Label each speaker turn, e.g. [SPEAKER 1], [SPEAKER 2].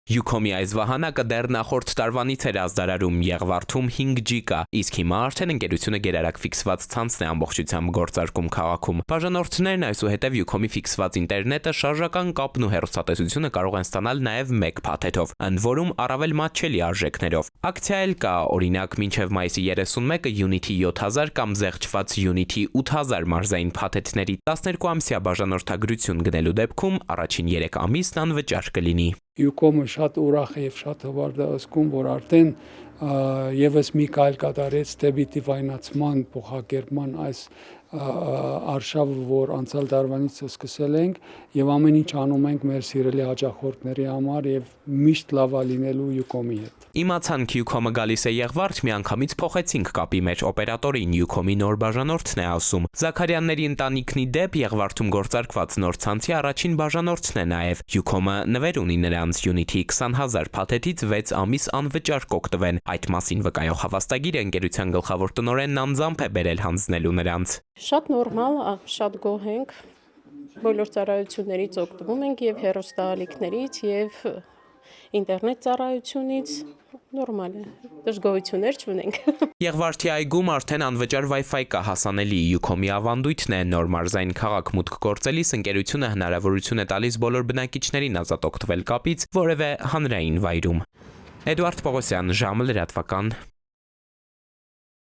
[SPEAKER 1] Յուքոմի այս վահանակը դեռ նախորդ տարվանից էր ազդարարում, Եղվարդում 5G կա, իսկ հիմա արդեն ընկերությունը գերարագ ֆիքսված ցանցն է ամբողջությամբ գործարկում քաղաքում։ Բաժանորդներն այսուհետև Յուքոմի ֆիքսված ինտերնետը, շարժական կապն ու հեռուստատեսությունը կարող են ստանալ նաև մեկ փաթեթով, ընդ որում առավել մատչելի արժեքներով։ Ակցիա էլ կա, օրինակ մինչև մայիսի 31-ը Unity 7000 կամ զեղչված Unity 8000 մարզային փաթեթների 12-ամսյա բաժանորդագրություն գնելու դեպքում առաջին 3 ամիսն անվճար կլինի։
[SPEAKER 2] Յուքոմը շատ ուրախ է եւ շատ հվարդ է զգում, որ արդեն եւս մի քայլ կատարեց դեպի դիվայնացման փոխակերպման այս արշավը, որ անցյալ տարվանից սկսել ենք եւ ամեն ինչ անում ենք մեր սիրելի հաճախորդների համար եւ միշտ լավ լինելու Յուքոմի հետ։
[SPEAKER 1] Իմացանք Յուքոմը գալիս է Եղվարդ, միանգամից փոխեցինք կապի մեջ օպերատորին, Յուքոմի նոր բաժանորդն է ասում։ Զաքարյանների ընտանիքնի դեպ Եղվարդում գործարկված նոր ցանցի առաջին բաժանորդն է նաև։ Յուքոմը նվեր ունի նրանց Unity 20000 փաթեթից 6 ամիս անվճար կօգտվեն։ Այդ մասին վկայող հավաստագիրը ընկերության գլխավոր տնօրենն անձամբ է բերել հանձնելու նրանց։
[SPEAKER 3] Շատ նորմալ, շատ գոհ ենք, բոլոր ծառայություններից օգտվում ենք եւ հեռուստաալիքներից եւ ինտերնետ ծառայությունից, նորմալ է, դժգոհություններ չունենք։
[SPEAKER 1] Եղվարդի այգում արդեն անվճար Wi-Fi կա հասանելի, Յուքոմի ավանդույթն է, նոր մարզային քաղաք մուտք գործելիս ընկերությունը հնարավորություն է տալիս բոլոր բնակիչներին ազատ օգտվել կապից որևէ հանրային վայրում։ Էդուարդ Պողոսյան, ժամը լրատվական։